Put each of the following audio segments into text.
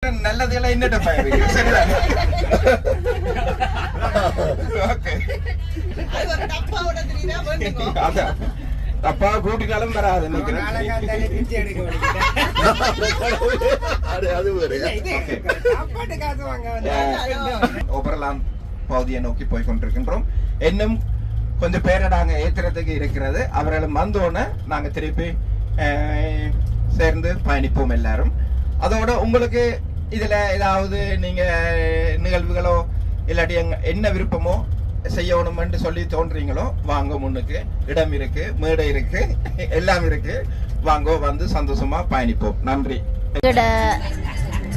உங்கள்கிட்ட நல்லதுகளை என்னட்ட பாருங்க சரிதான். ஓகே அதான் தப்பா கூட்டினாலும் வராது நினைக்கிறேன். ஓபரலாம் பகுதியை நோக்கி போய் கொண்டிருக்கின்றோம். இன்னும் கொஞ்சம் பேரை நாங்க ஏத்துறதுக்கு இருக்கிறது. அவர்களும் வந்தோன்னு நாங்க திருப்பி சேர்ந்து பயணிப்போம் எல்லாரும். அதோட உங்களுக்கு இதுல ஏதாவது நீங்க நிகழ்வுகளோ இல்லாட்டி என்ன விருப்பமோ செய்யணும்னு சொல்லி தோன்றீங்களோ வாங்க, முன்னுக்கு இடம் இருக்கு, மேடை இருக்கு, எல்லாம் இருக்கு. வாங்க, வந்து சந்தோஷமா பயணிப்போம். நன்றி.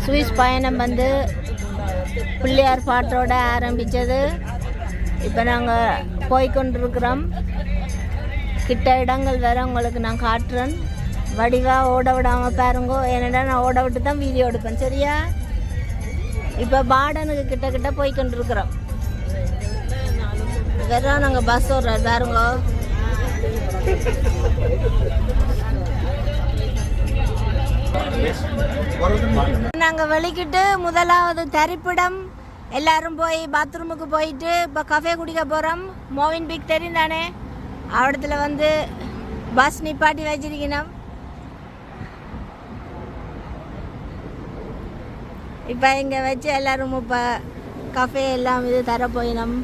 சுவிஸ் பயணம் வந்து பிள்ளையார் பாட்டோட ஆரம்பிச்சது. இப்போ நாங்கள் போய்கொண்டிருக்கிறோம். கிட்ட இடங்கள் வேற உங்களுக்கு நான் காட்டுறேன். வடிவாக ஓட விடாமல் பாருங்கோ. ஏன்னா நான் ஓட விட்டு தான் வீடியோ எடுப்பேன் சரியா. இப்போ பாடனுக்கு கிட்ட போய்கொண்டிருக்கிறோம். வேற நாங்கள் பஸ் ஓடுறோம் பாருங்கோ. நாங்கள் வெளிக்கிட்டு முதலாவது தரிப்பிடம் எல்லாரும் போய் பாத்ரூமுக்கு போயிட்டு இப்போ கஃபே குடிக்க போகிறோம். மோவின் பிக் தெரியும் தானே, அவடத்துல வந்து பஸ் நிப்பாட்டி வச்சிருக்கணும். இப்போ இங்கே வச்சு எல்லாரும் இப்போ கஃபே எல்லாம் இது தர போயினோம்.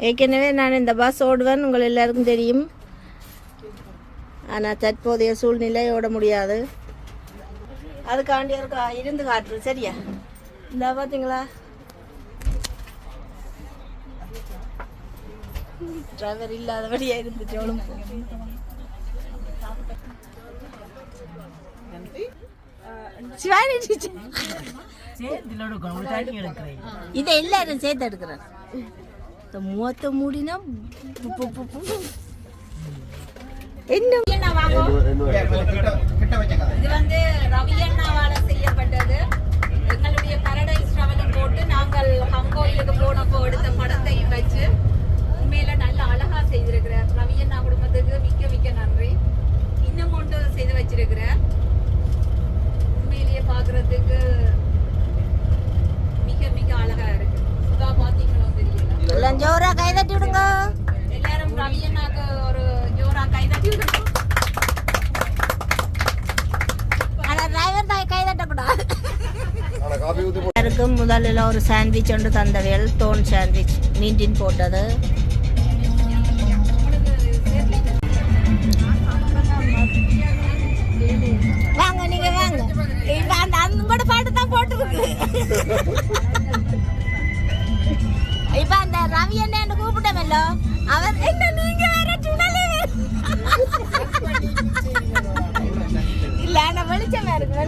ஏற்கனவே நான் இந்த பஸ் ஓடுவேன், உங்கள் எல்லாருக்கும் தெரியும். ஆனால் தற்போதைய சூழ்நிலை ஓட முடியாது. அதுக்காண்டி இருந்து காட்டுறது சரியா. இந்த பார்த்தீங்களா டிரைவர் இல்லாதபடியா இருந்துச்சு. இதை எல்லாரும் சேர்த்து எடுக்கிறேன். மூத்த மூடினா என்ன இது வந்து ரவி அண்ணாவால செய்யப்பட்டது. எங்களுடைய பாரடைஸ் டிராவலும் போட்டு நாங்கள் ஹங்கோயிலுக்கு போனப்போ எடுத்த படத்தையும் வச்சு உண்மையில நல்ல அழகா செய்திருக்கிறார். ரவி அண்ணா குடும்பத்துக்கு மிக்க மிக்க நன்றி. இன்னும் கொண்டு செய்து வச்சிருக்கிறார். உண்மையிலேயே பாக்குறதுக்கு மிக மிக அழகா இருக்கு. சுதா பாத்தீங்களோ தெரியல. எல்லாம் ஜோரா கைதட்டி விடுங்க எல்லாரும். ரவி அண்ணாக்கு ஒரு ஜோரா கைதட்டி விடுங்க. ஆனா டிரைவர் தான் கைதட்ட கூடாது. முதல்ல ஒரு சாண்ட்விச் ஒன்று தந்தவையல். டோன் சாண்ட்விச் மீண்டின் போட்டது. வாங்க நீங்க வாங்க. இப்ப அந்த அன்போட பாட்டு தான் போட்டுருக்கு. இப்ப அந்த ரவி என்ன கூப்பிட்டமல்ல, அவர் என்ன நீங்க வேற சுடலே இல்ல. ஆனா வெளிச்சமா இருக்கு.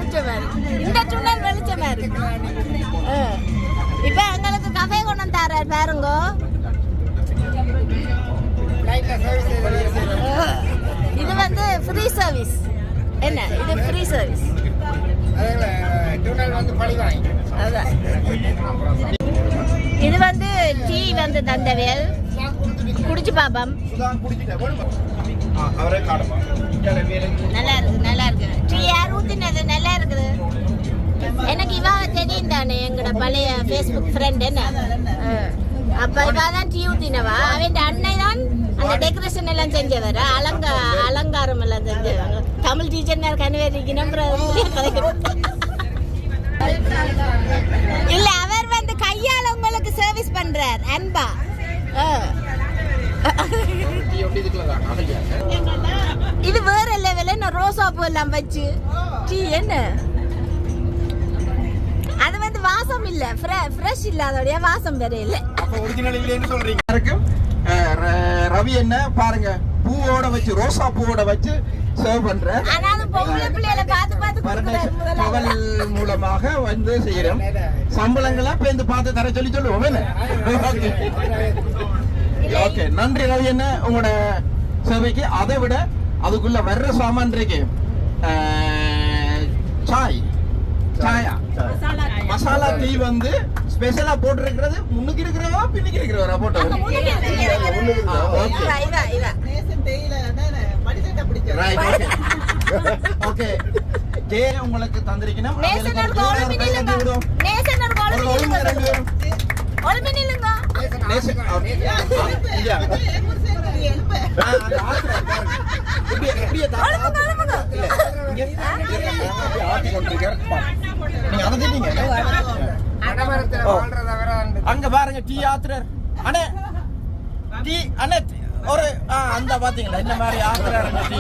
இந்த சுடல் வெளிச்சமா இருக்கு. இப்ப எங்களுக்கு கஃபே கொண்டு தரார் பாருங்க. இது வந்து ஃப்ரீ சர்வீஸ். என்ன இது ஃப்ரீ சர்வீஸ். இது வந்து டீ வந்து தந்தவேல் குடிச்சு பாப்போம். நல்லா இருக்கு, நல்லா இருக்கு. டீ யார் ஊத்தினது? நல்லா இருக்குது. எனக்கு இவா தெரியும் தானே, எங்களோட பழைய ஃபேஸ்புக் ஃப்ரெண்ட். என்ன அப்ப இவா தான் டீ ஊத்தினவா. அவன் அன்னை தான் அந்த டெக்கரேஷன் எல்லாம் செஞ்சவர். அலங்காரம் எல்லாம் செஞ்சவர். தமிழ் டீச்சர் கன்வேரிக்கு இல்ல, அவர் வந்து கையால உங்களுக்கு சர்வீஸ் பண்றார் அன்பா. இது வேற லெவல்ல ரோசா பூ எல்லாம் வச்சு டீ. என்ன அது வந்து வாசம் இல்ல, ஃப்ரெஷ் இல்லாதோடைய வாசம் வேற இல்ல. ஒரிஜினல் இல்லன்னு சொல்றீங்க. ரவி என்ன பாருங்க, பூவோட வச்சு, ரோசா பூவோட வச்சு சர்வ் பண்ற. ஆனாலும் பொம்பளை பிள்ளைகளை பவல் மூலமாக வந்து செய்யறோம். சம்பளங்களா பேந்து பார்த்து தர சொல்லி சொல்லுவோம். ஓகே, நன்றி ரவி என்ன உங்களோட சேவைக்கு. அதை விட அதுக்குள்ள வர்ற சாமான் இருக்கு. சாயா மசாலா டீ வந்து ஸ்பெஷலா போட்டுருக்கிறது. முன்னுக்கு இருக்கிறவா பின்னுக்கு இருக்கிறவரா போட்டு? ரைட் ஓகே ஜே உங்களுக்கு தந்திருக்கணும் நேசனர் கோல் மினிலுங்க நேசனர் கோல் மினிலுங்க கோல் மினிலுங்க நேசன் இல்ல அங்க பாருங்க டீ ஆத்திரர் அண்ணே டீ அண்ணே ஒரு அந்த பாத்தீங்களா இந்த மாதிரி ஆத்திரர் டீ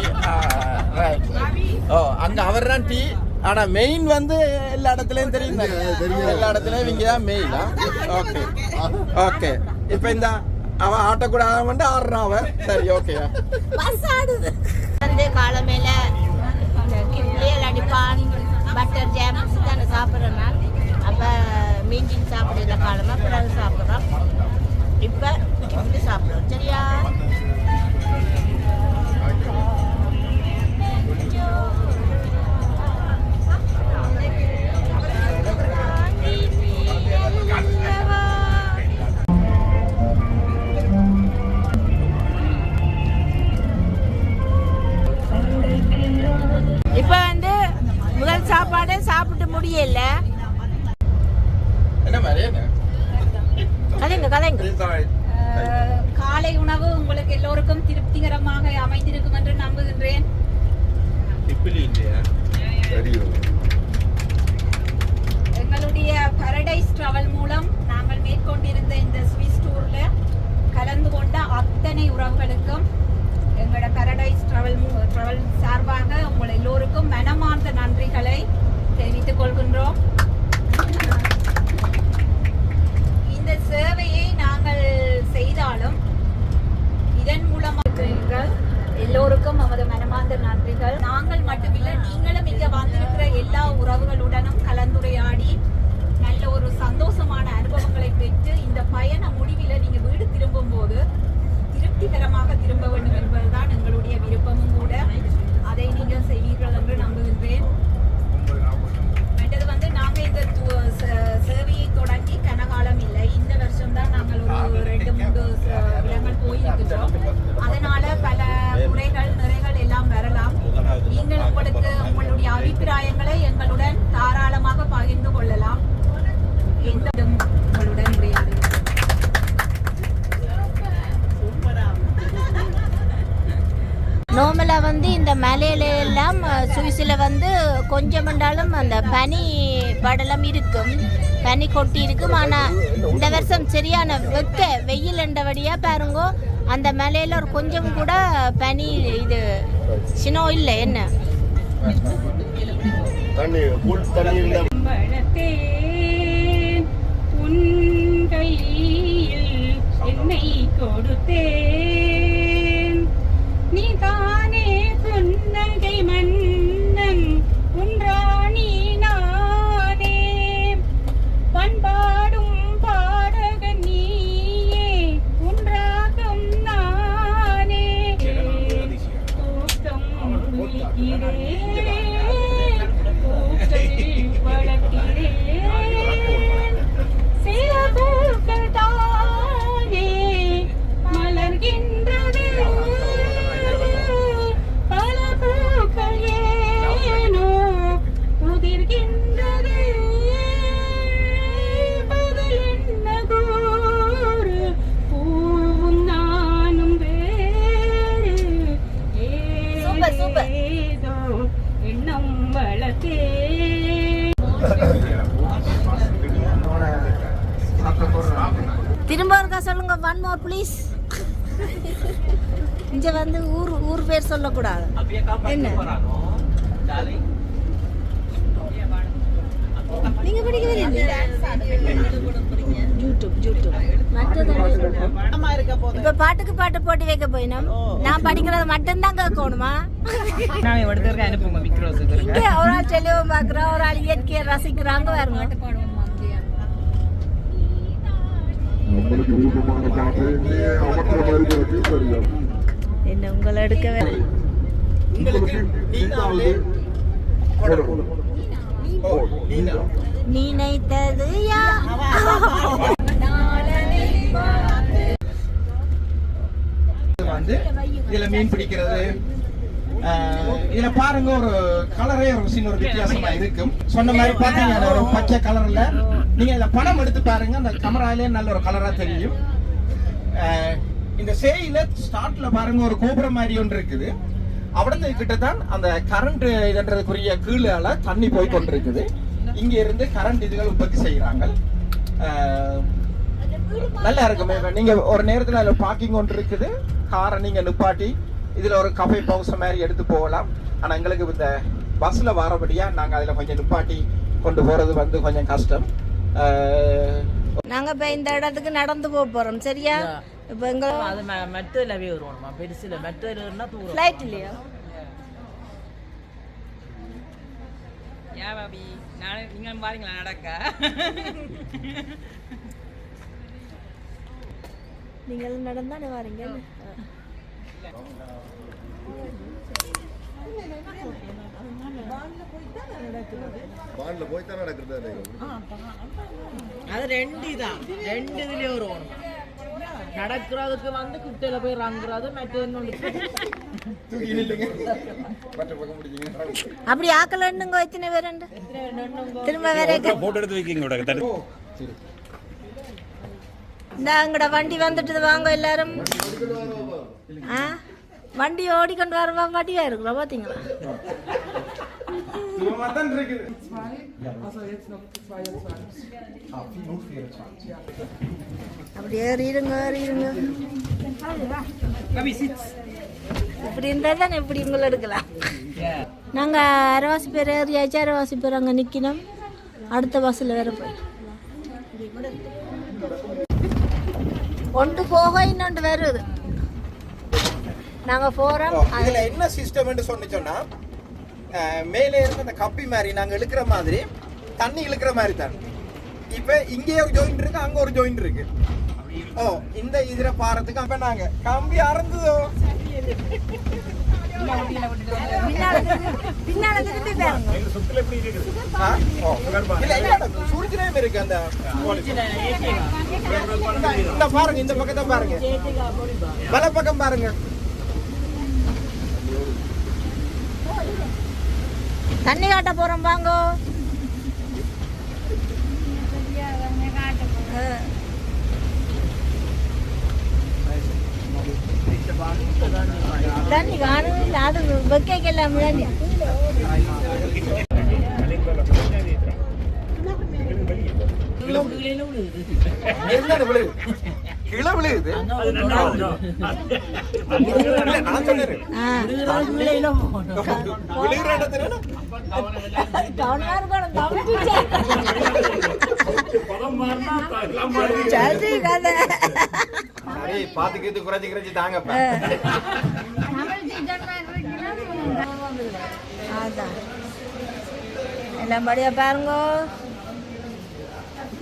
ஓ அங்க அவர் தான் டீ ஆனா மெயின் வந்து எல்லா இடத்துலயும் தெரியும் எல்லா இடத்துலயும் இங்க தான் மெயின் ஓகே ஓகே இப்ப இந்த அவ ஆட்டக்கூட வந்து ஆடுறான் அவன் சரி ஓகே பஸ் ஆடுது வந்து காலமேல கிளியல் அடிப்பான் பட்டர் ஜாம் தானே சாப்பிட்றேன் நான் அப்போ மீண்டிங் சாப்பிடல காலமாக பிறகு சாப்பிட்றோம் இப்போ இப்படி சாப்பிட்றோம் சரியா இப்போ வந்து முதல் சாப்பாடு சாப்பிட்டு முடியல என்ன மாதிரி கலைங்க காலை உணவு உங்களுக்கு எல்லோருக்கும் திருப்திகரமாக அமைந்திருக்கும் என்று நம்புகின்றேன். எங்களுடைய பாரடைஸ் டிராவல் மூலம் நாங்கள் மேற்கொண்டிருந்த இந்த ஸ்விஸ் டூர்ல கலந்து கொண்ட அத்தனை உறவுகளுக்கும் எங்களோட பாரடைஸ் டிராவல் சார்பாக உங்கள் எல்லோருக்கும் மனமார்ந்த நன்றிகளை தெரிவித்துக் கொள்கின்றோம். இந்த சேவையை நாங்கள் செய்தாலும் இதன் மூலமாக எல்லோருக்கும் நமது மனமார்ந்த நன்றிகள். நாங்கள் மட்டுமில்லை, நீங்களும் இங்க வந்திருக்கிற எல்லா உறவுகளுடனும் கலந்துரையாடி நல்ல ஒரு சந்தோஷமான அனுபவங்களை பெற்று இந்த பயண முடிவில் நீங்க வீடு திரும்பும் போது திருப்திகரமாக திரும்ப வேண்டும் என்பதுதான் எங்களுடைய விருப்பமும் கூட. அதை நீங்கள் செய்வீர்கள் என்று நம்புகின்றேன். மற்றது வந்து நாங்க இந்த சேவையை தொடங்கி கனகாலம் இல்லை, இந்த வருஷம் தான் நாங்கள் ஒரு 2-3 இடங்கள் போயிருக்கிறோம். அதனால பல குறைகள் நிறைகள் எல்லாம் வரலாம். நீங்கள் உங்களுக்கு உங்களுடைய அபிப்பிராயங்களை எங்களுடன் தாராளமாக பகிர்ந்து கொள்ளலாம். எந்த உங்களுடன் உரையாடுகிறோம். நார்மலாக வந்து இந்த மலையில எல்லாம் சுவிஸில் வந்து கொஞ்சம் என்றாலும் அந்த பனி படலம் இருக்கும், பனி கொட்டி இருக்கும். ஆனால் இந்த வருஷம் சரியான வெயில் என்றபடியாக பாருங்கோ, அந்த மலையில் ஒரு கொஞ்சம் கூட பனி இது சினோ இல்லை. என்ன என்னை கொடுத்தேன், நீ தானே புன்னகை மன்னன், உன்றாணி நானே, பண்பாடும் பாடகன் நீயே, உன்றாகம் நானே, தூக்கம் விழிக்கிறேன், பூக்கள் வளர்க்கிறேன், சில பூக்கள் தானே மலர்கின்றது, பல பூக்கள் ஏனோ உதிர்கின்றது, பதில் என்ன கூறு, பூவும் நானும் வேறு, ஏதோ எண்ணம் வளர்த்தே. திரும்ப இருக்கா சொல்லுங்க, 1 more ப்ளீஸ். இங்க வந்து ஊர் பேர் சொல்லக்கூடாது. என்ன நீங்க படிக்கவே இல்லை? யூடியூப் இப்ப பாட்டுக்கு பாட்டு போட்டி வைக்க போயினோம். நான் படிக்கிறது மட்டும்தான் கேட்கணுமா? ஒரு ஆள் செலவு பாக்குறோம், ஒரு ஆள் இயற்கையை ரசிக்கிறாங்க. வருங்க என்ன உங்களை எடுக்கவே நினைத்தது வந்து இதுல மீன் பிடிக்கிறது, இதுல பாருங்க ஒரு கலரே ஒரு சின்ன ஒரு வித்தியாசமா இருக்கும். சொன்ன மாதிரி பாத்தீங்கன்னா ஒரு பச்சை கலர்ல நீங்க இந்த படம் எடுத்து பாருங்க, அந்த கேமராலே நல்ல ஒரு கலரா தெரியும். இந்த சேயில ஸ்டார்ட்ல பாருங்க ஒரு கோபுரம் மாதிரி ஒன்று இருக்குது. அவிடந்து கிட்ட தான் அந்த கரண்ட் இதுன்றதுக்குரிய கீழால தண்ணி போய் கொண்டிருக்குது. இங்க இருந்து கரண்ட் இதுகள் உற்பத்தி செய்யறாங்க. நல்லா இருக்குமே. நீங்க ஒரு நேரத்துல அதுல பார்க்கிங் ஒன்று இருக்குது. காரை நீங்க நிப்பாட்டி இதுல ஒரு கஃபே பவுஸ் மாதிரி எடுத்து போகலாம். ஆனா எங்களுக்கு இந்த பஸ்ல வரபடியா நாங்க அதுல கொஞ்சம் நிப்பாட்டி கொண்டு போறது வந்து கொஞ்சம் கஷ்டம். நாங்க இப்ப இந்த இடத்துக்கு நடந்து போறோம். சரியா? இப்ப எங்க அது மெட்ரோலவே வருவோம்மா. பெருசுல மெட்ரோலன்னா தூரம். ஃளைட் இல்லையா? யா பாபி நான் நீங்க பாருங்களா நடக்க. நீங்க நடந்தானே வாரீங்க. பாண்ட்ல போய் தான் நடக்குது. அது ரெண்டு இதுலயே வருவோம். நடக்கிறதுக்கு வந்து குட்டையில போய் ரங்குறது அப்படி ஆக்கலன்னுங்க. எத்தனை பேர் திரும்ப வேற போட்டோ எடுத்து வைக்கீங்க. இந்த அங்கட வண்டி வந்துட்டு வாங்க எல்லாரும். வண்டி ஓடிக்கொண்டு வரவா வண்டியா இருக்கிறோம் பாத்தீங்களா? அப்படி ஏறிடுங்க ஏறிடுங்க. இப்படி இருந்தா தானே எப்படி உங்களை எடுக்கலாம். நாங்க அரைவாசி பேர் ஏறியாச்சு. அரைவாசி பேர் அங்க நிக்கணும். அடுத்த பஸ்ல வேற போய் ஒன்று போக இன்னொன்று வருது. நாங்க போறோம். அதுல என்ன சிஸ்டம் சொன்னா மேலே இருந்து அந்த கப்பி மாதிரி நாங்க இழுக்கிற மாதிரி தண்ணி இழுக்கிற மாதிரி தான். இப்ப இங்கே ஒரு ஜாயிண்ட் இருக்கு, அங்க ஒரு ஜாயிண்ட் இருக்கு. ஓ இந்த இதுல பாறதுக்கு அப்ப நாங்க கம்பி அறந்ததோ சுருக்கினே இருக்கு. அந்த இந்த பாருங்க, இந்த பக்கத்தை பாருங்க, வல பக்கம் பாருங்க. தண்ணி காட்ட போறோம் வாங்கோ. தண்ணி காணும் இல்லை. அது வைக்கலாம் தண்ணி. பாத்துக்கிட்டு குறைச்சி குறைச்சி தாங்க. எல்லாம் படியா பாருங்க.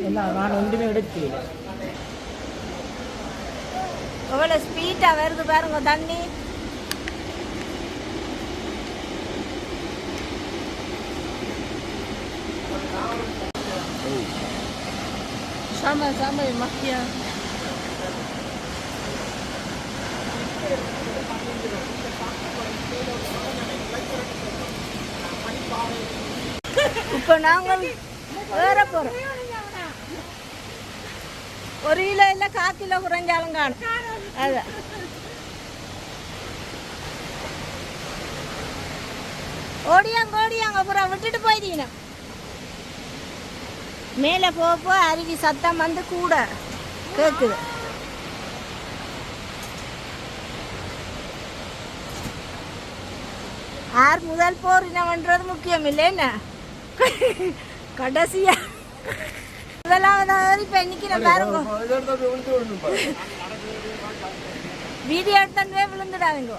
எல்லாம் நான் ஒன்றுமே எடுத்து எவ்வளோ ஸ்பீட்டாக வருது பாருங்க தண்ணி. sama makia. இப்போ நாங்கள் வேற போறோம். ஒரு கிலோ இல்லை 1/4 கிலோ குறைஞ்சாலும் காணும். அதான் ஓடியாங்க அப்புறம் விட்டுட்டு போயிட்டீங்க. மேலே போப்போ அருவி சத்தம் வந்து கூட கேட்குது. யார் முதல் போர் என்னவன்றது முக்கியம் இல்லைன்னா கடைசியா முதலாவது இப்போ நிற்கிறேன் பாருங்க. வீடியோ எடுத்தே விழுந்துடாதீங்க.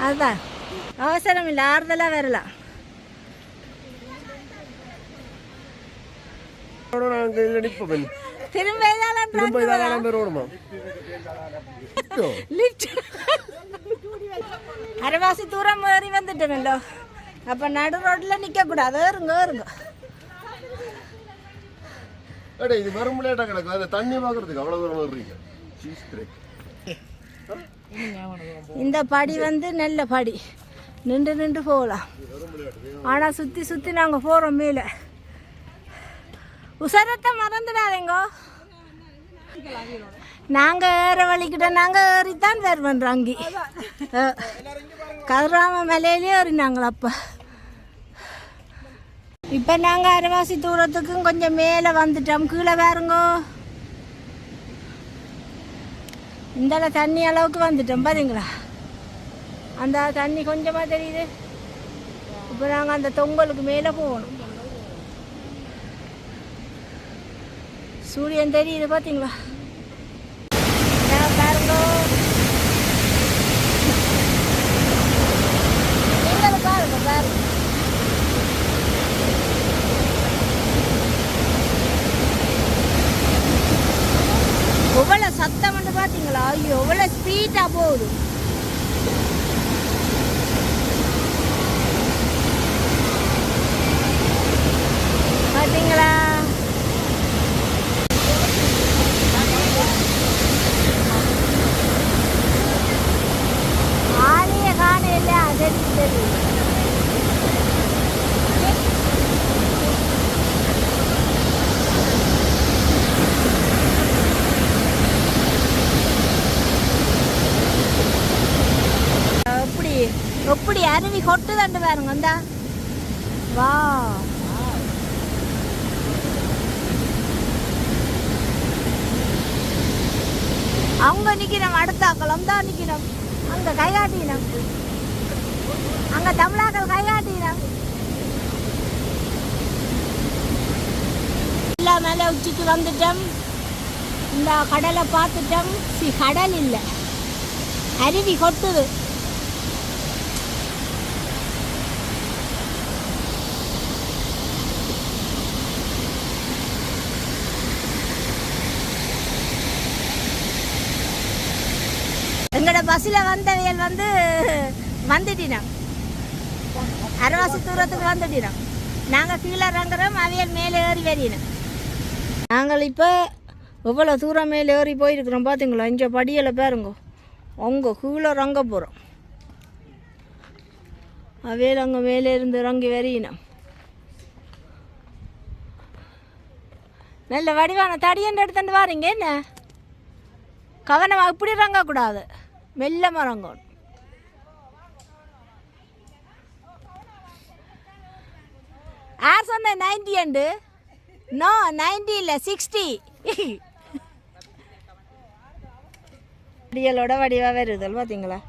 அதுதான் அவசரம் இல்லை, ஆறுதலாக வரலாம். திரும்ப அரைவாசி தூரம் ஏறி வந்துட்டோமല്ലോ. அப்போ நடு ரோட்டில் நிற்கக்கூடாது. ஏறுங்க அடே இது வெறும் லேட்டாக கிடக்கும் அந்த தண்ணி பார்க்கறதுக்கு அவ்வளோ தூரம் வர்றீங்க சீஸ் பிரேக். இந்த படி வந்து நல்ல படி நின்று நின்று போகலாம். ஆனால் சுற்றி சுற்றி நாங்கள் போகிறோம் மேலே. உசரத்தை மறந்துடாதேங்கோ. நாங்கள் ஏற வலிக்கிட்ட நாங்கள் ஏறித்தான் வேறு பண்ணுறோம். அங்கே கதிராம மலையிலே ஏறினாங்களா அப்போ. இப்போ நாங்கள் அரைவாசி தூரத்துக்கும் கொஞ்சம் மேலே வந்துட்டோம். கீழே வேறுங்கோ இந்த தண்ணி அளவுக்கு வந்துட்டோம் பாத்தீங்களா. அந்த தண்ணி கொஞ்சமாக தெரியுது. இப்போ நாங்கள் அந்த தொங்கலுக்கு மேலே போகணும். சூரியன் தெரியுது பார்த்தீங்களா. பாருங்க பாருங்க பாருங்க எவ்வளோ சத்தம் வந்து பார்த்தீங்களா. ஐயோ எவ்வளோ ஸ்பீடாக போகுது. பார்த்தீங்களா. ஆளைய காண இல்லை. அது தெரியும். எப்படி அருவி கொட்டு தண்டு பாருங்க. வந்தா வா அவங்க நிக்கிறோம். அடுத்தாக்களம் தான் நிக்கிறோம். அங்க கை காட்டினோம். அங்க தமிழாக்கள் கை காட்டினோம். எல்லா மேல உச்சிக்கு வந்துட்டோம். இந்த கடலை பார்த்துட்டோம். கடல் இல்லை, அருவி கொட்டுது. எங்களோட பஸ்ஸில் வந்தவியல் வந்துட்டினோம். அரைவாசி தூரத்துக்கு வந்துட்டினோம். நாங்கள் கீழே இறங்குறோம். அவியல் மேலே ஏறி வரினோம். நாங்கள் இப்போ எவ்வளோ தூரம் மேலே ஏறி போயிருக்கிறோம் பார்த்தீங்களா. இங்கே படியில் பாருங்க. அங்கே கீழே இறங்க போகிறோம். அவியல் அங்கே மேலே இருந்து இறங்கி வரினோம். நல்ல வடிவான தடியண்டு எடுத்துட்டு வாரீங்க. என்ன கவனமாக இப்படி இறங்கக்கூடாது. மெல்ல மறங்கணும். யார் சொன்ன 90 அண்டு? நோ 90 இல்லை 60. வடிகளோட வடிவாக வருதல் பார்த்தீங்களா.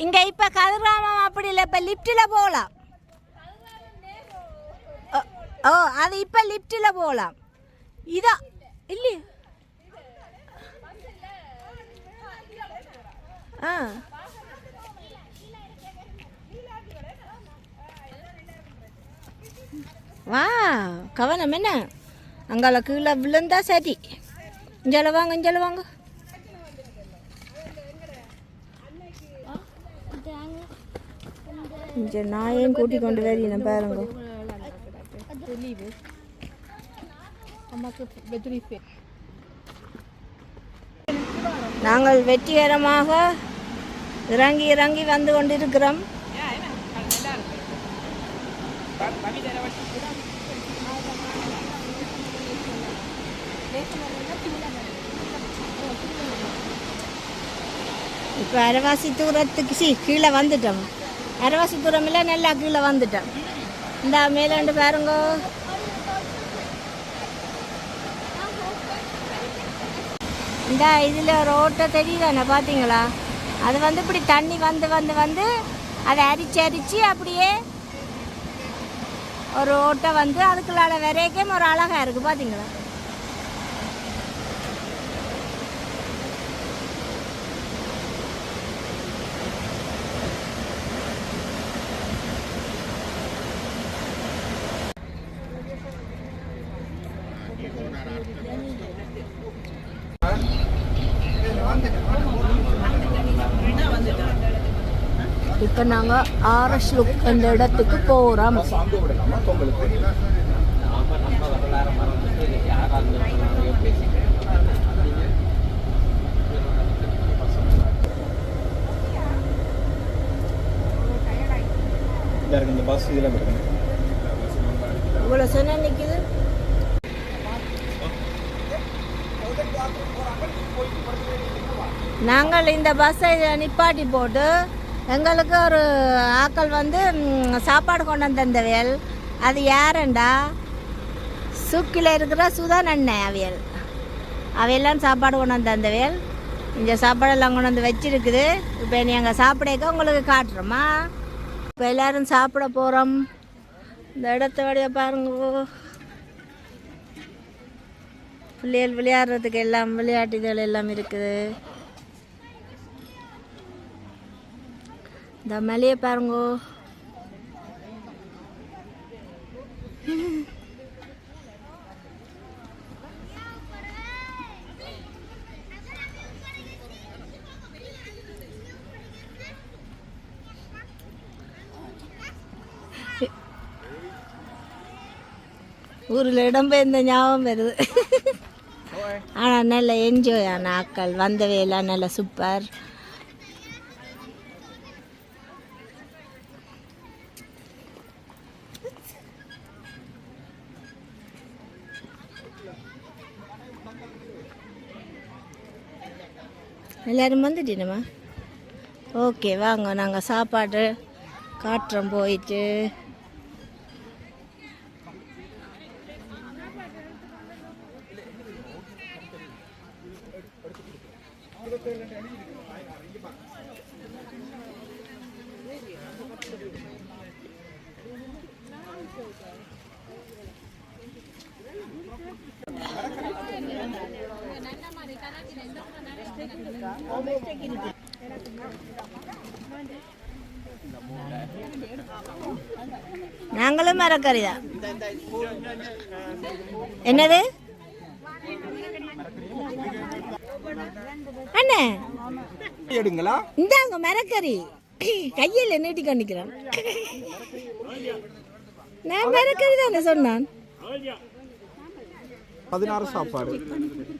இங்கே இப்போ கதிராமம் அப்படி இல்லை. இப்போ லிஃப்ட்டில் போகலாம். ஓ அது இப்போ லிஃப்ட்டில் போகலாம். இதா இல்லையா? ஆ வா கவனம். என்ன அங்கால கீழே விழுந்தா சரி. இஞ்சால வாங்க, இஞ்சால வாங்க. இங்கே நாயையும் கூட்டி கொண்டு வரீங்க பாருங்க. நாங்கள் வெற்றிகரமாக இறங்கி இறங்கி வந்து கொண்டிருக்கிறோம். இப்போ அரைவாசி தூரத்துக்கு கீழே வந்துட்டோம். அரைவாசி தூரம் இல்லை, நல்லா கீழே வந்துட்டோம். இந்த மேலாண்டு பாருங்க. இந்த இதில் ஒரு ஓட்டை தெரியுதானே பார்த்தீங்களா. அது இப்படி தண்ணி வந்து வந்து வந்து அதை அரிச்சு அரிச்சு அப்படியே ஒரு ஓட்டை அதுக்குள்ளால வரைக்கும் ஒரு அழகாக இருக்குது பார்த்தீங்களா. இப்போ நாங்கள் ஆர்எஸ் லுக் அந்த இடத்துக்கு போகிறோம். சாந்து விடலாமா பொங்கலுக்கு? இந்த பஸ் இதில் இவ்வளோ சொன்ன நிற்கிது. நாங்கள் இந்த பஸ்ஸை நிப்பாட்டி போட்டு எங்களுக்கு ஒரு ஆக்கள் வந்து சாப்பாடு கொண்டு வந்தந்தவியல். அது யாருண்டா சுக்கில் இருக்கிற சுதான் அண்ணன் அவியல். அவையெல்லாம் சாப்பாடு கொண்டு வந்தந்தவியல். இந்த சாப்பாடெல்லாம் கொண்டு வந்து வச்சிருக்குது. இப்போ நீ அங்கே சாப்பிடக்க உங்களுக்கு காட்டுறோமா. இப்போ எல்லோரும் சாப்பிட போகிறோம். இந்த இடத்த வழியாக பாருங்க. பிள்ளைகள் விளையாடுறதுக்கு எல்லாம் விளையாட்டுகள் எல்லாம் இருக்குது. இந்த மலையை பாருங்கோ. ஊரில் இடம்பெயர்ந்த ஞாபகம் வருது. ஆனால் நல்ல என்ஜாய் ஆன ஆக்கள் வந்தவையெல்லாம் நல்ல சூப்பர். எல்லோரும் வந்துட்டீனம்மா. ஓகே வாங்க, நாங்கள் சாப்பாடு காட்டுறோம் போயிட்டு. நாங்களும் மரக்கறி தான். என்னது அண்ணே எடுங்களா? இந்தாங்க மரக்கறி. கையில் நீட்டி கண்டிக்கிறேன். நான் மரக்கறி தானே சொன்னான். 16 சாப்பாடு.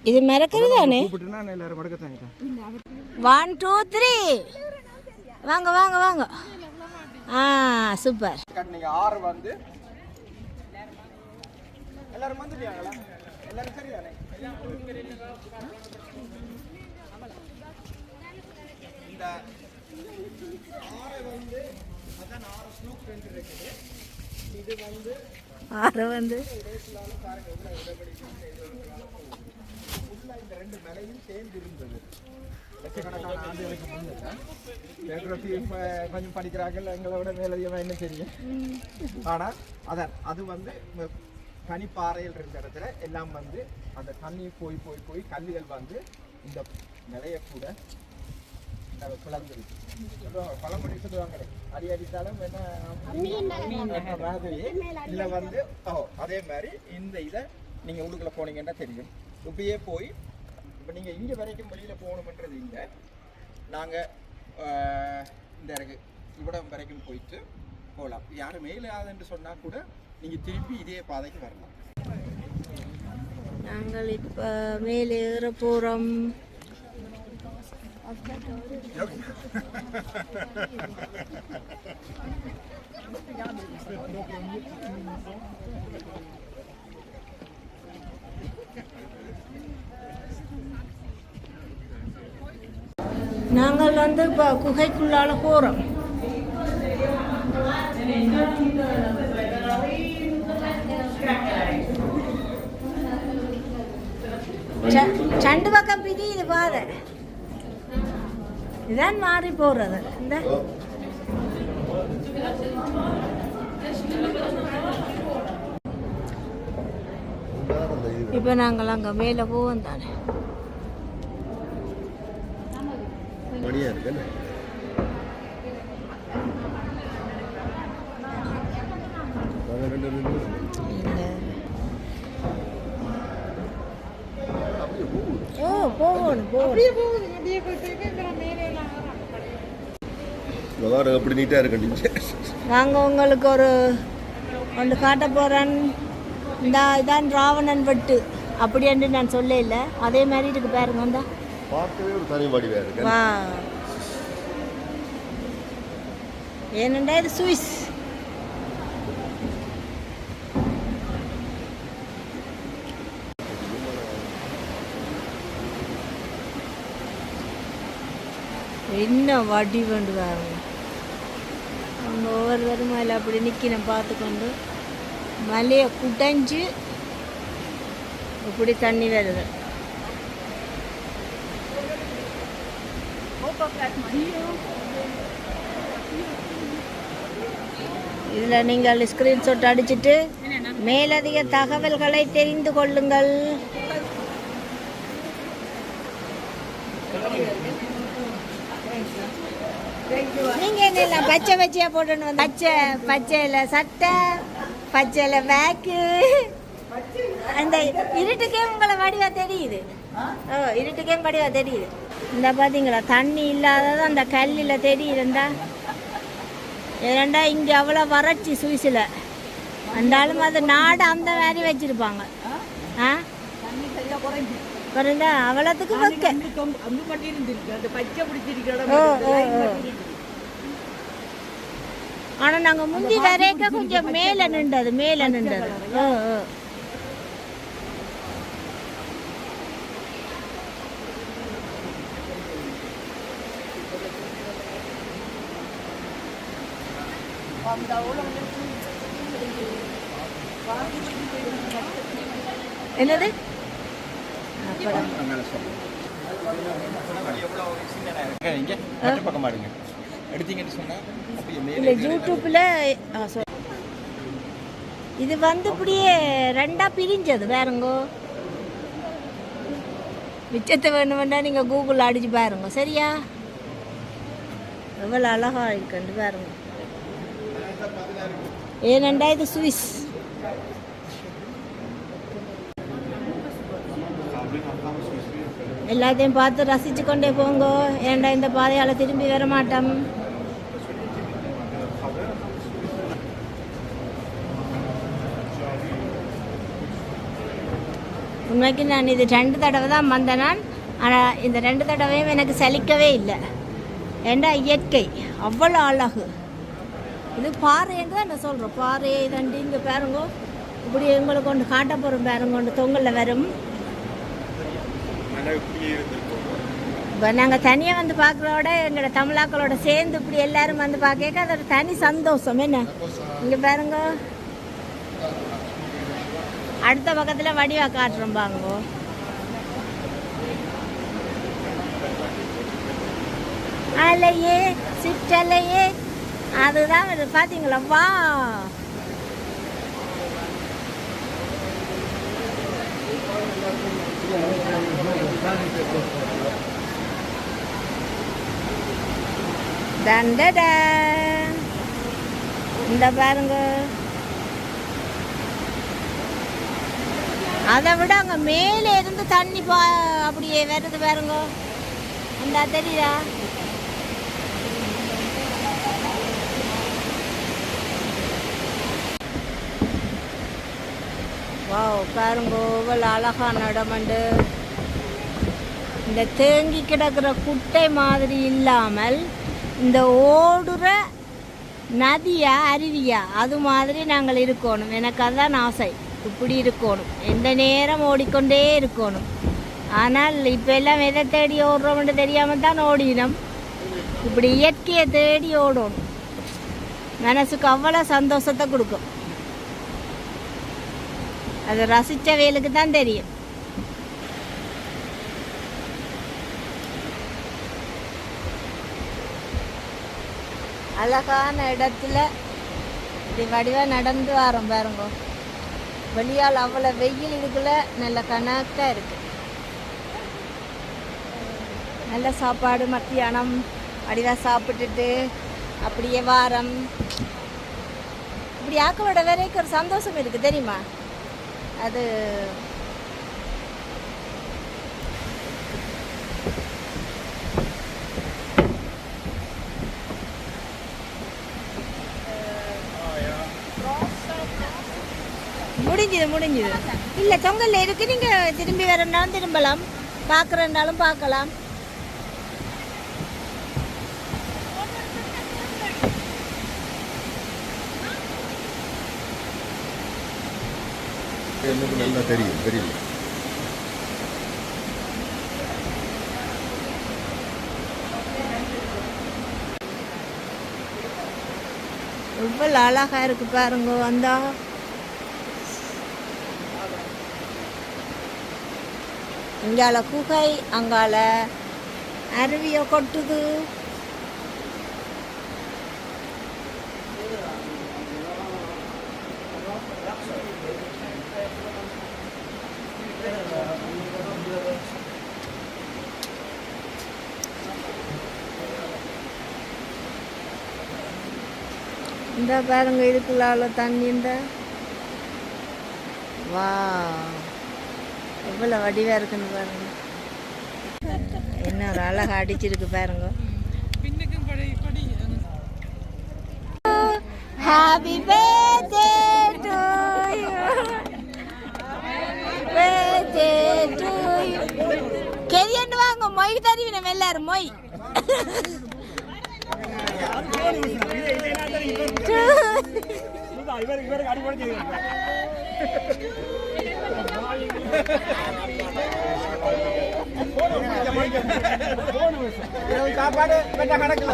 இது மரக்கறி தானே. 1 2 3 வாங்க வாங்க வாங்க. சூப்பர். நீங்க 6 வந்து எல்லாரும் வந்துட்டீங்களா? எல்லாரும் சரிதானே? இந்த 6 வந்து அதான் 6 ஸ்லூப் ரெண்டு இருக்குது. இது வந்து 6 வந்து இந்த ரெண்டு மலையும் சேர்ந்து இருந்தது. லட்சக்கணக்கான ஆண்டுகளுக்கு முன்னாடி ஜியோகிராஃபி கொஞ்சம் படிக்கிறார்கள், எங்களை விட மேலதிகமாக என்ன தெரியும். ஆனால் அது வந்து பனிப்பாறையில் இருந்த இடத்துல எல்லாம் வந்து அந்த தண்ணி போய் போய் போய் கல்லுகள் வந்து இந்த நிலையை கூட பிளந்துருக்கு. பழமொழி சொல்லுவாங்களே, அடி அடித்தாலும் என்ன மாதிரி இதில் வந்து அதே மாதிரி இந்த இதை நீங்கள் உள்ளுக்குள்ளே போனீங்கன்னா தெரியும். இப்படியே போய் இப்போ நீங்கள் இங்கே வரைக்கும் வெளியில் போகணுமன்றது இல்லை. நாங்கள் இந்த இவ்விடம் வரைக்கும் போயிட்டு போகலாம். யாரும் மேலே ஆகுதுன்னு சொன்னால் கூட நீங்கள் திருப்பி இதே பாதைக்கு வரலாம். நாங்கள் இப்போ மேலே ஏற போகிறோம். நாங்கள் வந்து இப்போ குகைக்குள்ளால போகிறோம். ரெண்டு பக்கம் பிடி இது பாரு. இதான் மாறி போறது. இந்த இப்போ நாங்கள் அங்கே மேலே போவோம் தானே. மணியா இருக்கு. போகணும் விவகாரம் எப்படி நீட்டாக இருக்கீங்க. நாங்கள் உங்களுக்கு ஒரு ஒன்று காட்ட போகிறேன். இதான் ராவணன் வெட்டு அப்படி என்று நான் சொல்ல இல்லை, அதே மாதிரி இருக்கு பாருங்க. வந்தா பார்க்கவே ஒரு தனி வடிவாக இருக்கு. வா ஏனண்டா இது சுவிஸ். என்ன வடி கொண்டு பாருங்க. அவங்க ஒவ்வொருவரும் அதில் அப்படி நிற்கணும் பார்த்துக்கொண்டு மலையை குடைஞ்சு இப்படி தண்ணி வருது. இதில் நீங்கள் ஸ்க்ரீன்ஷாட் அடிச்சுட்டு மேலதிக தகவல்களை தெரிந்து கொள்ளுங்கள். நீங்க என்ன பச்சை பச்சையா போட்டு பச்சையில சட்டை, பச்சையில பேக்கு, அந்த இருட்டுக்கே உங்களை வடிவா தெரியுது. இருட்டுக்கே வடிவா தெரியுது. இந்த பாத்தீங்களா தண்ணி இல்லாதது அந்த கல்லில் தெரியுதுண்டா. ஏன்னா இங்கே அவ்வளோ வறட்சி சுவிஸில் அந்தாலும் அது நாடு அந்த மாதிரி வச்சிருப்பாங்க. குறைந்தா அவ்வளோத்துக்கு வைக்க. ஆனால் நாங்கள் முந்தி வரைக்க கொஞ்சம் மேலே நின்றது. என்னது யூடியூப்ல இது வந்து இப்படியே ரெண்டா பிரிஞ்சது பாருங்க. மிச்சத்தை வேணுமெண்டா நீங்க கூகுள் அடிச்சு பாருங்க. சரியா? எவ்வளவு அழகா இருக்கு பாருங்க. ஏனண்டா இது சுவிஸ். எல்லாத்தையும் பார்த்து ரசிச்சு கொண்டே போங்க. ஏன்டா இந்த பாதையால் திரும்பி வர மாட்டோம். உண்மைக்கு நான் இது 2 தடவை தான் வந்தேன் நான். ஆனால் இந்த 2 தடவையும் எனக்கு சலிக்கவே இல்லை. ஏண்டா இயற்கை அவ்வளோ அழகு. இது பாறைன்னு தான் நான் சொல்கிறோம். பாறை தண்டி இங்கே பாருங்க. இப்படி எங்களுக்கு ஒன்று காட்ட போகிறோம் பாருங்க. ஒன்று தொங்கலில் வரும். இப்போ நாங்கள் தனியாக வந்து பார்க்குறோட எங்களோட தமிழாக்களோட சேர்ந்து இப்படி எல்லாரும் வந்து பார்க்க அது ஒரு தனி சந்தோஷம். என்ன இங்கே பாருங்க. அடுத்த பக்கத்தில் வடிவா காட்டுறோம் பாருங்க. அலையே சிற்றலையே அதுதான் பார்த்தீங்களா? வா தண்டடா இந்த பாருங்க. அதை விட அங்கே மேலே இருந்து தண்ணி அப்படியே வருது பாருங்க. அந்த தெரியுதா? வாவ் பாருங்க இவ்வளோ அழகான இடமண்டு. இந்த தேங்கி கிடக்கிற குட்டை மாதிரி இல்லாமல் இந்த ஓடுற நதியா அருவியா அது மாதிரி நாங்கள் இருக்கணும். எனக்கு அதுதான் ஆசை. இப்படி இருக்கணும், எந்த நேரம் ஓடிக்கொண்டே இருக்கணும். ஆனால் இப்போ எல்லாம் எதை தேடி ஓடுறோம்னு தெரியாமல் தான் ஓடினோம். இப்படி இயற்கையை தேடி ஓடணும். மனசுக்கு அவ்வளோ சந்தோஷத்தை கொடுக்கும். அது ரசித்த வேலுக்கு தான் தெரியும். அழகான இடத்துல இப்படி வடிவாக நடந்து வரோம் பாருங்க. வெளியால் அவ்வளோ வெயில் இருக்குல்ல, நல்ல கணக்காக இருக்கு. நல்ல சாப்பாடு மத்தியானம் வடிவாக சாப்பிட்டுட்டு அப்படியே வாரம். இப்படி ஆக்களோட வரைக்கும் ஒரு சந்தோஷம் இருக்குது தெரியுமா? அது முடிஞ்சுது இல்லை தொங்கல்ல இருக்கு நீங்கள் திரும்பி வரனாலும் திரும்பலாம் பார்க்குறனாலும் பார்க்கலாம். எனக்கு நல்லா தெரியும் தெரியல. எவ்வளோ அழகா இருக்கு பாருங்க. வந்தா இங்கால குகை, அங்கால அருவியை கொட்டுது. இந்த பாருங்க இதுக்குள்ளால தண்ணி. இந்த வா எவ்வளோ வடிவாக இருக்குன்னு பாருங்க. என்ன ஒரு அழகா அடிச்சிருக்கு பாருங்க. Happy birthday to you, birthday to you. கெரியன்னு வாங்க, மொய் தருவினம் எல்லாரும் மொய். சாப்பாடு கணக்குல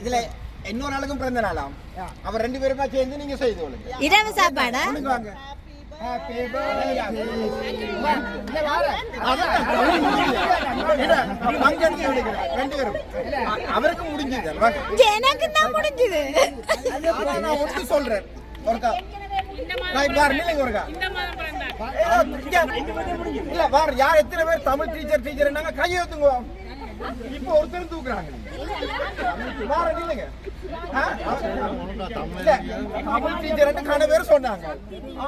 இதுல இன்னொரு நாளுக்கும் பிறந்த நாளாம். அவர் 2 பேருமா சேர்ந்து நீங்க செய்து இரவு சாப்பாடா? அவருக்கு முடிஞ்சது, எனக்கு தான் முடிஞ்சது. நான் சொல்றேன். யார் எத்தனை பேர் தமிழ் டீச்சர் கையை ஊத்துங்க. இப்ப ஒருத்தர் தூக்குறாங்க. தமிழ் டீச்சர் கன பேர் சொன்னாங்க.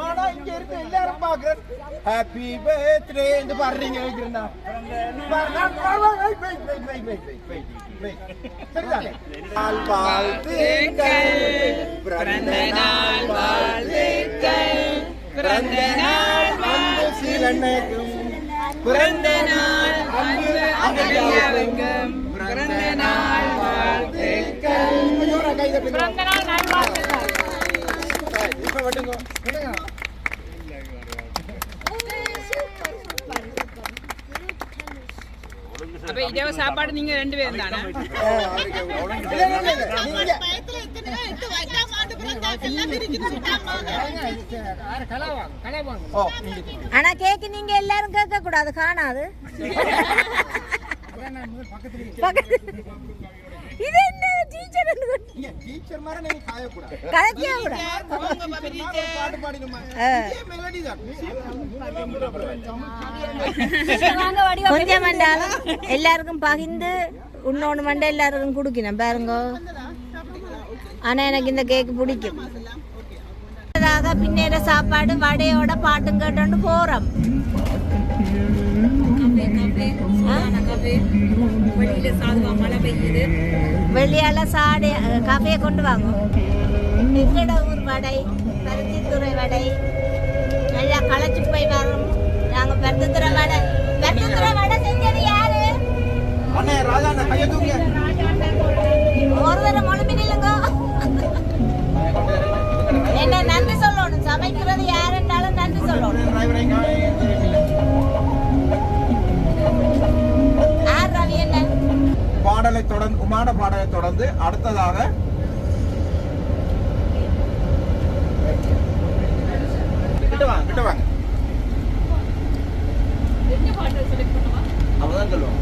ஆனா இங்க இருக்க எல்லாரும் பாக்குறேன் ஹாப்பி பர்த்டே பாடுறீங்க. பிறந்த நாள் அனைவருக்கும் பிறந்த நாள் வாழ்த்துக்கள். பிறந்த நாள் நல்வாழ்த்துக்கள். இப்ப வட்டுங்க. அப்ப இரவு சாப்பாடு நீங்க 2 பேரும் தானே? ஆனா கேக்கு நீங்க எல்லாரும் கேட்க கூடாது, காணாது. இது என்ன டீச்சர் டீச்சர் மாதிரி நீங்க காய கூடாது. கலக்கியா கூட பாட்டு பாடினுமா? மெலடி தான். கொஞ்சம் மண்டாலும் எல்லாருக்கும் பகிர்ந்து இன்னொன்று மண்டை எல்லாருக்கும் குடிக்கணும் பாருங்க. ஆனா எனக்கு இந்த கேக்கு பிடிக்கும். பின்னேற சாப்பாடு வடையோட பாட்டும் கேட்டோன்னு போறோம். வெளியால சாடு காஃபியை கொண்டு வாங்க. எங்கட ஊர் வடை, பருத்தித்துறை வடை நல்லா களைச்சு போய் வரும். நாங்க பருத்தித்துறை வடை செஞ்சது யாரு? ஒரு தடவை முழுமி நில்லுங்க. என்ன நன்றி சொல்லணும். சமைக்கிறது யாருன்னாலும் நன்றி சொல்லணும். பாடலை தொடர்ந்து உமான பாடலை தொடர்ந்து அடுத்ததாக கிட்ட வாங்க அவதான் சொல்லுவாங்க.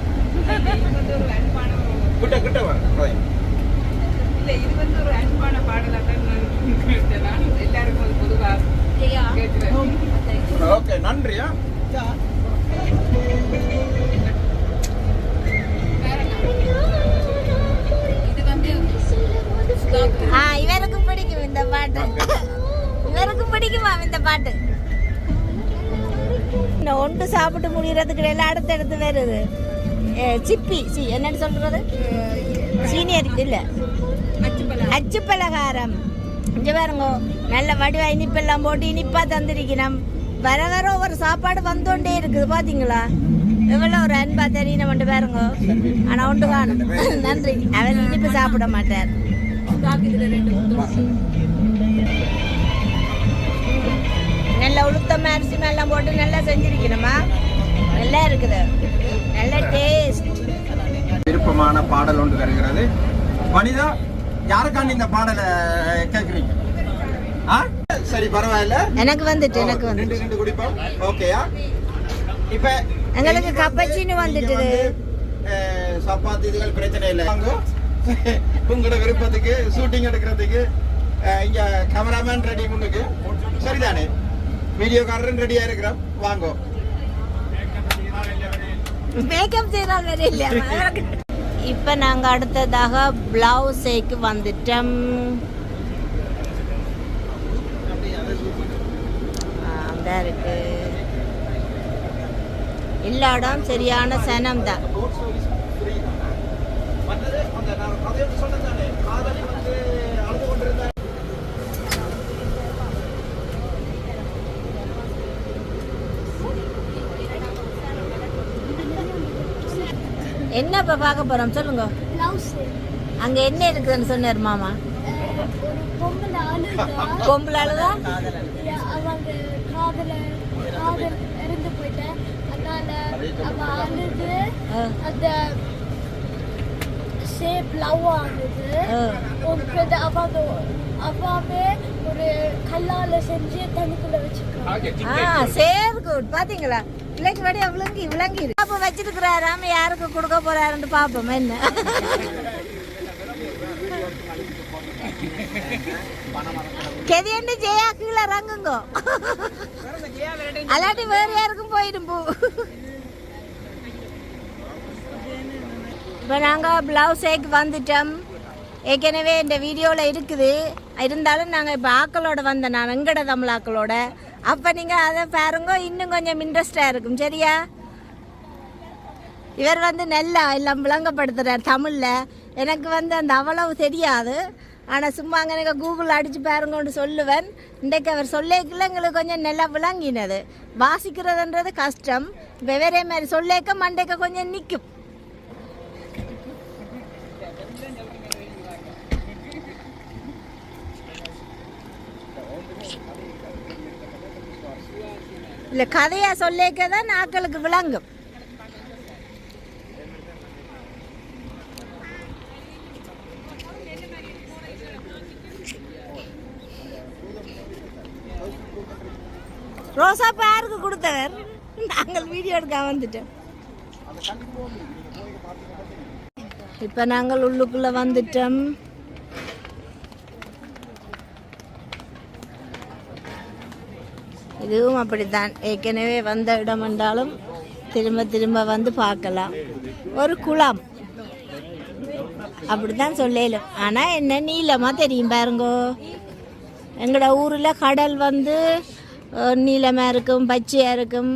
கிட்ட வாங்க. இல்ல இது வந்து ஒரு அன்பான பாடலாக எல்லாருக்கும் பொதுவாக கேட்கிறேன். ஓகே, நன்றியா. இவருக்கும் பிடிக்கும் இந்த பாட்டு. இவருக்கும் பிடிக்குமா இந்த பாட்டு? ஒன்று சாப்பிட்டு முடியறதுக்கு எல்லாம் அடுத்தடுத்து வருது. சிப்பி என்னன்னு சொல்றது சீனியர் இல்லை அச்சு பலகாரம் இங்கே பாருங்க நல்ல வடிவா இனிப்பெல்லாம் போட்டு இனிப்பா தந்திருக்கணும். வர வர ஒவ்வொரு சாப்பாடு வந்தோண்டே இருக்குது பாத்தீங்களா எவ்வளோ ஒரு அன்பா தெரியணும் மட்டும் பாருங்க. ஆனா ஒன்று காணும் நன்றி அவர் இனிப்பு சாப்பிட மாட்டார். நல்ல உளுத்தம் அரிசி எல்லாம் போட்டு நல்லா செஞ்சிருக்கணுமா நல்லா இருக்குது நல்ல டேஸ்ட். விருப்பமான பாடல் ஒன்று வருகிறது. வனிதா யாருக்காண்டி இந்த பாடலை கேட்குறீங்க? சரி பரவாயில்ல எனக்கு வந்துட்டு ரெண்டு குடிப்போம். ஓகேயா? இப்ப எங்களுக்கு கப்பச்சின்னு வந்துட்டு சப்பாத்தி இதுகள் பிரச்சனை இல்லை. உங்களோட விருப்பத்துக்கு ஷூட்டிங் எடுக்கிறதுக்கு இங்க கேமராமேன் ரெடி முன்னுக்கு சரிதானே? வீடியோக்காரரும் ரெடியா இருக்கிறோம். வாங்கோ. மேக்கப் செய்யறால் வேற இல்லையா? இப்ப நாங்க அடுத்ததாக பிளவுஸேக்கு வந்துட்டோம். அதான் இருக்கு எல்லா இடம் சரியான சனம் தான். என்ன இப்ப பார்க்க போறோம் சொல்லுங்க. அங்க என்ன இருக்குதுன்னு சொன்னார் மாமா. பொம்பளை ஆளுதா அவங்க காதல் இறந்து போயிட்டேன். அதனால அவ அழுது அந்த ஷேப் லவ் ஆனது. அவங்க அவாவே ஒரு கல்லால செஞ்சு தண்ணிக்குள்ள வச்சிருக்காங்க. சேர் குட் பாத்தீங்களா பிள்ளைக்கு வடியா விளங்கி அப்ப வச்சிருக்கிறாராம யாருக்கு கொடுக்க போறாருன்னு பாப்போம். என்ன கெதியண்டு ஜெயா கீழே இறங்குங்க அல்லாட்டி வேற யாருக்கும் போயிடும் பூ. இப்போ நாங்கள் பிளவுஸேக்கு வந்துட்டோம். ஏற்கனவே இந்த வீடியோவில் இருக்குது. இருந்தாலும் நாங்கள் இப்போ ஆக்களோட வந்தேன் நான் வெங்கட தமிழ் ஆக்களோட. அப்போ நீங்கள் அதை பாருங்க இன்னும் கொஞ்சம் இன்ட்ரெஸ்டாக இருக்கும் சரியா? இவர் நல்லா எல்லாம் விளங்கப்படுத்துகிறார் தமிழில். எனக்கு அந்த அவ்வளவு தெரியாது. ஆனால் சும்மா அங்கே எனக்கு கூகுள் அடித்து பாருங்கன்னு சொல்லுவேன். இன்றைக்கு அவர் சொல்லிக்கல எங்களுக்கு கொஞ்சம் நல்லா விளங்கினது. வாசிக்கிறதுன்றது கஷ்டம். இப்போ வேறே மாதிரி சொல்லிக்க மண்டைக்க கொஞ்சம் நிற்கும். இல்லை கதையாக சொல்லிக்க தான் நாக்களுக்கு விளங்கும். ரோசா யாருக்கு கொடுத்தவர்? நாங்கள் வீடியோ எடுக்க வந்துட்டோம். இப்போ நாங்கள் உள்ளுக்குள்ள வந்துட்டோம். இதுவும் அப்படித்தான். ஏற்கனவே வந்த இடம் என்றாலும் திரும்ப வந்து பார்க்கலாம். ஒரு குளம் அப்படித்தான் சொல்லலும். ஆனால் என்ன நீளமாக தெரியும் பாருங்கோ. எங்களோட ஊரில் கடல் நீளமாக இருக்கும் பச்சையாக இருக்கும்.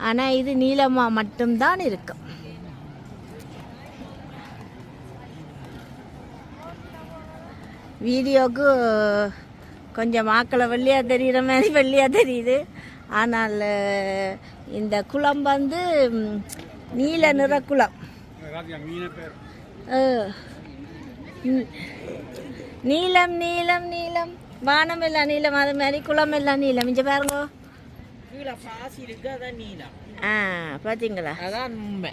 ஆனால் இது நீளமாக மட்டும்தான் இருக்கும். வீடியோவுக்கு கொஞ்சம் ஆக்களை வெள்ளையாக தெரிகிற மாதிரி வெள்ளையாக தெரியுது. ஆனால் இந்த குளம் நீல நிற குளம். நீலம் நீலம் நீலம் வானம் எல்லாம் நீளம். அது மாதிரி குளம் எல்லாம் நீளம். இங்கே பாருங்க பாசி இருக்கு அதான் நீலம். பார்த்தீங்களா? அதான் உண்மை.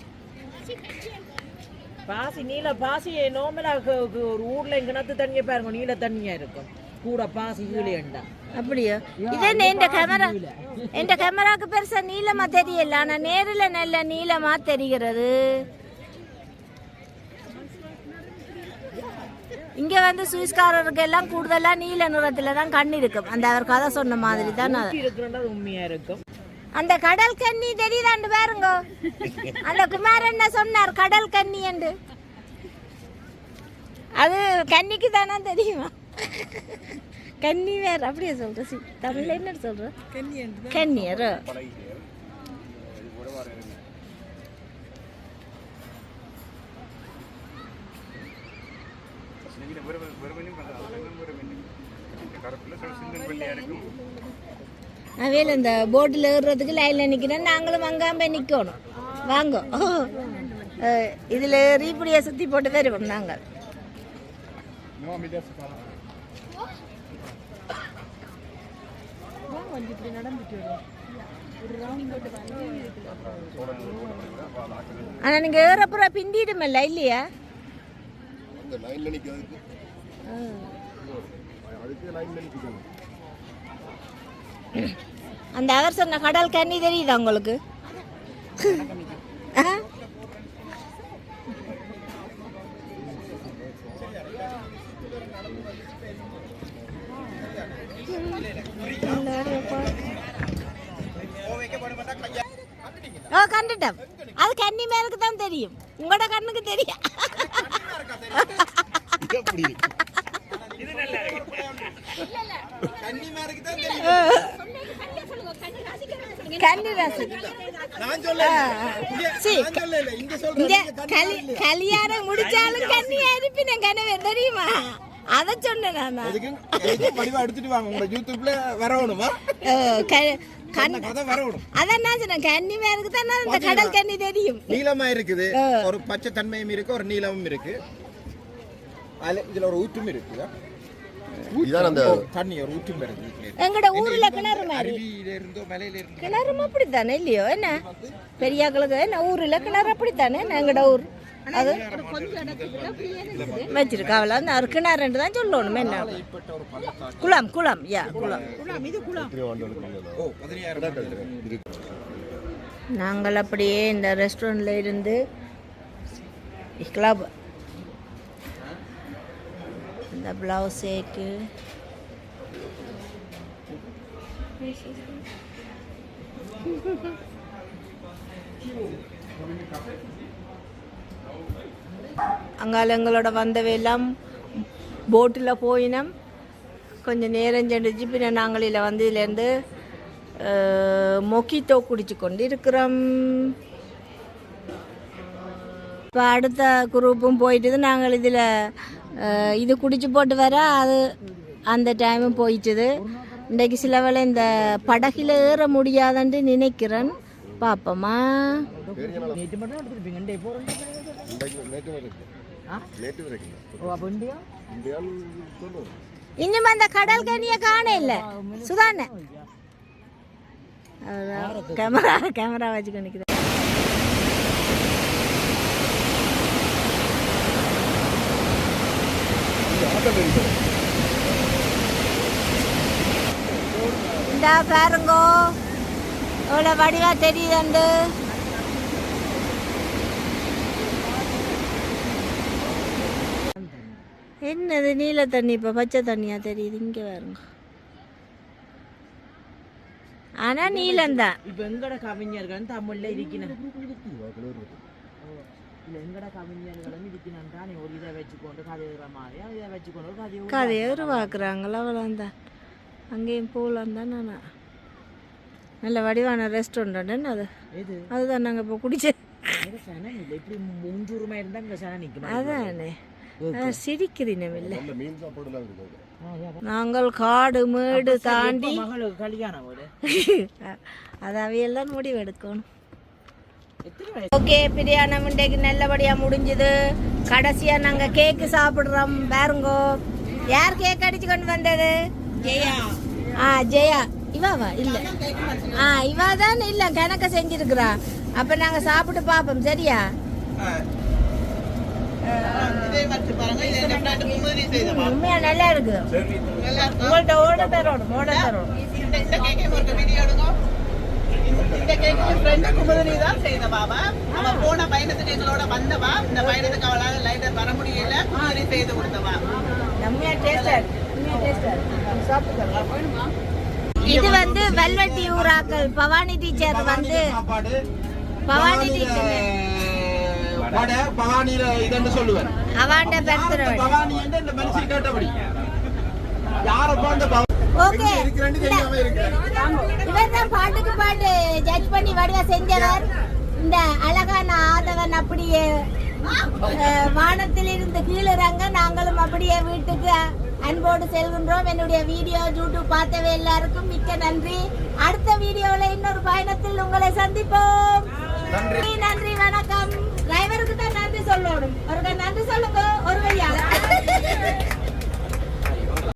பாசி நீல பாசி நோமலாக ஒரு ஊர்ல கிணத்து தண்ணியை பாருங்க நீல தண்ணியா இருக்கும். கூட பாசி கீழேண்டா அப்படியோ? இதே என் கேமராக்கு பெருசா நீளமா தெரியல. ஆனா நேரில் நல்ல நீளமா தெரிகிறது. இங்க சுவிஸ்காரருக்கு எல்லாம் கூடுதலா நீல நிறத்துல தான் கண் இருக்கும். அந்த அவர் கதை சொன்ன மாதிரி தான் உண்மையா இருக்கும். அந்த கடல் கன்னி தெரியுதாண்டு பாருங்க. அந்த குமாரன் சொன்னார் கடல் கன்னி என்று. அது கன்னிக்கு தானே தெரியுமா? கன்னி வேற அப்படியே சொல்ற. தமிழ்ல என்ன சொல்ற? கன்னியர். அவையில் இந்த போட்டில் ஏறுறதுக்கு லைனில் நிற்கிறேன், நாங்களும் அங்காமல் நிற்கணும். வாங்க, இதில் ஏறி இப்படியே சுற்றி போட்டு வருவோம் நாங்கள். ஆனால் நீங்கள் ஏறப்புற பிந்திடுமில்ல இல்லையா? அந்த அவர் சொன்ன கடல் கண்ணி தெரியுதா உங்களுக்கு? ஓ கண்டுட்டோம். அது கன்னி மேலுக்கு தான் தெரியும், உங்களோட கண்ணுக்கு தெரியும். கல்யாணம் முடிச்சாலும் கண்ணியா இருப்பின கனவே தெரியுமா? அத சொன்னேன் நான். எடுத்துட்டு வாங்க, உங்க யூடியூப்ல வரணுமா? அதான் நான் சொன்னேன், கன்னி மேலுக்கு தான் இந்த கடல் கன்னி தெரியும். நீளமா இருக்குது, ஒரு பச்சை தன்மையும் இருக்கு, ஒரு நீளமும் இருக்கு. இதுல ஒரு ஊற்றும் இருக்கு. தண்ணி ஒரு ஊற்றும் இருக்கு. எங்கட ஊர்ல கிணறு மாதிரி கிணறும் அப்படித்தானே இல்லையோ? என்ன பெரியாக்களுக்கு என்ன ஊர்ல கிணறு அப்படித்தானே? எங்கட ஊர் அது வச்சிருக்காவல ஒரு கிணறுன்னு தான் சொல்லணும். என்ன குளம் குளம் யா குளம். நாங்கள் அப்படியே இந்த ரெஸ்டாரண்ட்ல இருந்து கிளப் இந்த பிளவுஸேக்கு அங்கால எங்களோட வந்தவையெல்லாம் போட்டில் போயினோம். கொஞ்சம் நேரம் சென்றுச்சு. பின்ன நாங்கள் இதில் வந்து இதுலேருந்து மொக்கிட்டோ குடிச்சு கொண்டு இருக்கிறோம். இப்போ அடுத்த குரூப்பும் போயிட்டுது. நாங்கள் இதில் இது குடிச்சு போட்டு வர அது அந்த டைமும் போயிட்டுது. இன்றைக்கு சில வேளை இந்த படகில் ஏற முடியாதுன்னு நினைக்கிறேன். பாப்போமா? இன்னும் அந்த கடல் கனியை காண இல்ல சுதான. கேமரா வச்சு கணிக்கிறேன். இந்த பாருங்கோ எவ்வளோ வடிவா தெரியுதுண்டு. என்னது நீல தண்ணி இப்போ பச்சை தண்ணியா தெரியுது. இங்கே பாருங்க. ஆனா நீலம்தான். இப்போ எங்கட கவிஞர்கள் தமிழ்ல இருக்கணும். இல்லை எங்கட கவிஞர்களும் இருக்கணும் தானே. ஒரு இதை வச்சுக்கொண்டு கதைகிற மாதிரி இதை வச்சுக்கொண்டு கதையை உருவாக்குறாங்களா? அவ்வளோந்தான். அங்கேயும் போகலாம் தான். நான் நல்ல வடிவான ரெஸ்டாரண்ட் அது. அதுதான் நாங்கள் இப்போ குடிச்சது. இப்படி 3 ரூபாய் இருந்தால் இங்கே சன நிற்கும். அதானே சிரிக்கிறீனமில்லை. நாங்கள் காடு மேடு தாண்டி கல்யாணம் அது அவையெல்லாம் முடிவு எடுக்கணும். ஓகே, பிரியாணம் இன்றைக்கு நல்லபடியாக முடிஞ்சுது. கடைசியாக நாங்கள் கேக்கு சாப்பிட்றோம். பாருங்கோ, யார் கேக் அடிச்சு கொண்டு வந்தது? ஜெயா. ஜெயா இவாவா? இல்லை, இவா தான். இல்லை, கணக்க செஞ்சிருக்கிறா. அப்போ நாங்கள் சாப்பிட்டு பார்ப்போம். சரியா? உண்மையா நல்லா இருக்கு. உங்கள்கிட்ட ஓட தரோம். இந்த கேக்கு ஃப்ரெண்ட் குமுதினி தான் செய்த பாபா. அவ போன பயணத்துக்கு எங்களோட வந்தவா. இந்த பயணத்துக்கு அவளால லைட்டர் வர முடியல. குமுதினி செய்து கொடுத்தவா. இது வந்து வெல்வெட்டி ஊராக்கள் பவானி டீச்சர் வந்து பவானி டீச்சர் பவானியில இதென்று சொல்லுவேன். அவாண்ட பர்த்டே பவானி என்று இந்த மனுஷன் கேட்டபடி யாரப்போ அந்த ஓகே. இவர் தான் பாட்டுக்கு பாட்டு ஜட்ஜ் பண்ணி வடிவா செஞ்சவர். இந்த அழகான ஆதவன் அப்படியே வானத்தில் இருந்து கீழிறங்க நாங்களும் அப்படியே வீட்டுக்கு அன்போடு செல்கின்றோம். என்னுடைய வீடியோ யூடியூப் பார்த்தவே எல்லாருக்கும் மிக்க நன்றி. அடுத்த வீடியோல இன்னொரு பயணத்தில் உங்களை சந்திப்போம். நன்றி, வணக்கம். டிரைவருக்கு தான் நன்றி சொல்லணும். ஒரு நன்றி சொல்லுங்க ஒரு வழியாக.